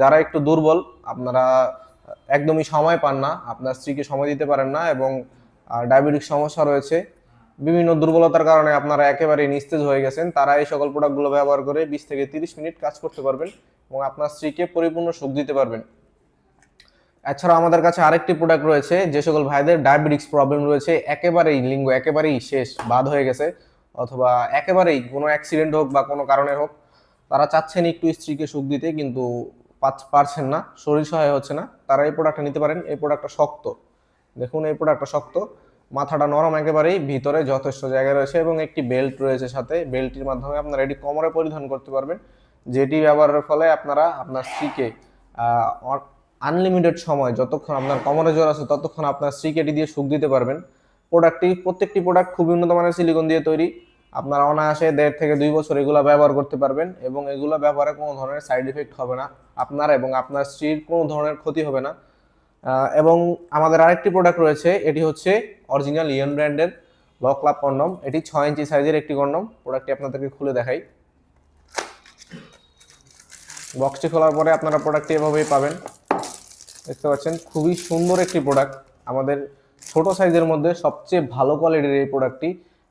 যারা একটু দুর্বল, আপনারা একদমই সময় পান না, আপনার স্ত্রীকে সময় দিতে পারেন না এবং ডায়াবেটিক সমস্যা রয়েছে, বিভিন্ন দুর্বলতার কারণে আপনারা একেবারে নিস্তেজ হয়ে গেছেন, তারা এই সকল প্রোডাক্টগুলো ব্যবহার করে 20 থেকে 30 মিনিট কাজ করতে পারবেন এবং আপনার স্ত্রীকে পরিপূর্ণ সুখ দিতে পারবেন। এছাড়া আমাদের কাছে আরেকটি প্রোডাক্ট রয়েছে, যে সকল ভাইদের ডায়াবেটিক্স প্রবলেম রয়েছে, একেবারেই লিঙ্গ একেবারেই শেষ, বাদ হয়ে গেছে, অথবা একেবারেই কোনো অ্যাক্সিডেন্ট হোক বা কোনো কারণে হোক তারা চাচ্ছেন একটু স্ত্রীকে সুখ দিতে কিন্তু পারছেন না, শরীর সহায় হচ্ছে না, তারা এই প্রোডাক্টটা নিতে পারেন। এই প্রোডাক্টটা শক্ত, দেখুন এই প্রোডাক্টটা শক্ত, মাথাটা নরম একেবারেই, ভিতরে যথেষ্ট জায়গা রয়েছে এবং একটি বেল্ট রয়েছে সাথে, বেল্টটির মাধ্যমে আপনারা এটি কোমরে পরিধান করতে পারবেন, যেটি ব্যবহারের ফলে আপনারা আপনার স্ত্রীকে আনলিমিটেড সময়, যতক্ষণ আপনার কোমরে জোর আছে ততক্ষণ আপনার স্ত্রীকে এটি দিয়ে সুখ দিতে পারবেন। প্রত্যেকটি প্রোডাক্ট খুবই উন্নত মানের সিলিকন দিয়ে তৈরি, আপনারা অনায়াসে 1.5 থেকে 2 বছর এগুলো ব্যবহার করতে পারবেন এবং এগুলো ব্যবহারে কোনো ধরনের সাইড ইফেক্ট হবে না, আপনার এবং আপনার স্ত্রীর কোনো ধরনের ক্ষতি হবে না। এবং আমাদের আরেকটি প্রোডাক্ট রয়েছে, এটি হচ্ছে অরিজিনাল ইয়ন ব্র্যান্ডের লক লাভ কন্ডম, এটি 6 ইঞ্চি সাইজের একটি কন্ডম। প্রোডাক্টটি আপনাদেরকে খুলে দেখাই। বক্সটি খোলার পরে আপনারা প্রোডাক্টটি এভাবেই পাবেন, দেখতে পাচ্ছেন খুবই সুন্দর একটি প্রোডাক্ট, আমাদের ছোট সাইজের মধ্যে সবচেয়ে ভালো কোয়ালিটির এই প্রোডাক্টটি,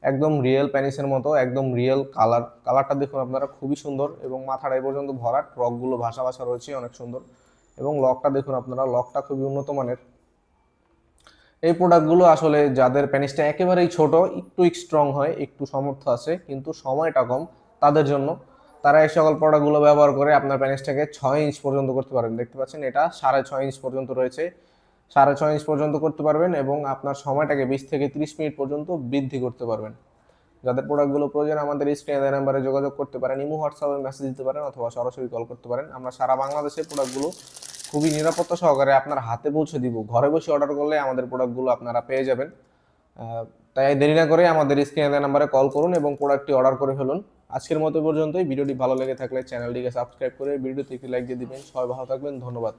একদম রিয়েল প্যানিসের মতো, একদম রিয়েল কালারটা দেখুন আপনারা, খুবই সুন্দর এবং মাথাটা এই পর্যন্ত ভরাট, রকগুলো ভাসা ভাসা রয়েছে, অনেক সুন্দর এবং লকটা দেখুন আপনারা, লকটা খুবই উন্নত মানের। এই প্রোডাক্টগুলো আসলে যাদের প্যানিসটা একেবারেই ছোট, একটু স্ট্রং হয়, একটু সামর্থ্য আছে কিন্তু সময়টা কম, তাদের জন্য তারা এই সকল প্রোডাক্টগুলো ব্যবহার করে আপনার প্যানিসটাকে 6 ইঞ্চ পর্যন্ত করতে পারেন। দেখতে পাচ্ছেন এটা 6.5 ইঞ্চ পর্যন্ত রয়েছে, 6.5 ইঞ্চ পর্যন্ত করতে পারবেন এবং আপনার সময়টাকে 20 থেকে 30 মিনিট পর্যন্ত বৃদ্ধি করতে পারবেন। যাদের প্রোডাক্টগুলো প্রয়োজন আমাদের স্ক্রিনে দেওয়া নাম্বারে যোগাযোগ করতে পারেন, ইমো হোয়াটসঅ্যাপে মেসেজ দিতে পারেন অথবা সরাসরি কল করতে পারেন। আমরা সারা বাংলাদেশে প্রোডাক্টগুলো খুবই নিরাপত্তা সহকারে আপনার হাতে পৌঁছে দিব, ঘরে বসে অর্ডার করলে আমাদের প্রোডাক্টগুলো আপনারা পেয়ে যাবেন। তাই দেরি না করে আমাদের স্ক্রিনে দেওয়া নাম্বারে কল করুন এবং প্রোডাক্টটি অর্ডার করে ফেলুন। আজকের মতো পর্যন্তই। ভিডিওটি ভালো লেগে থাকলে চ্যানেলটিকে সাবস্ক্রাইব করে ভিডিওতে একটি লাইক দিয়ে দিবেন। সবাই ভালো থাকবেন, ধন্যবাদ।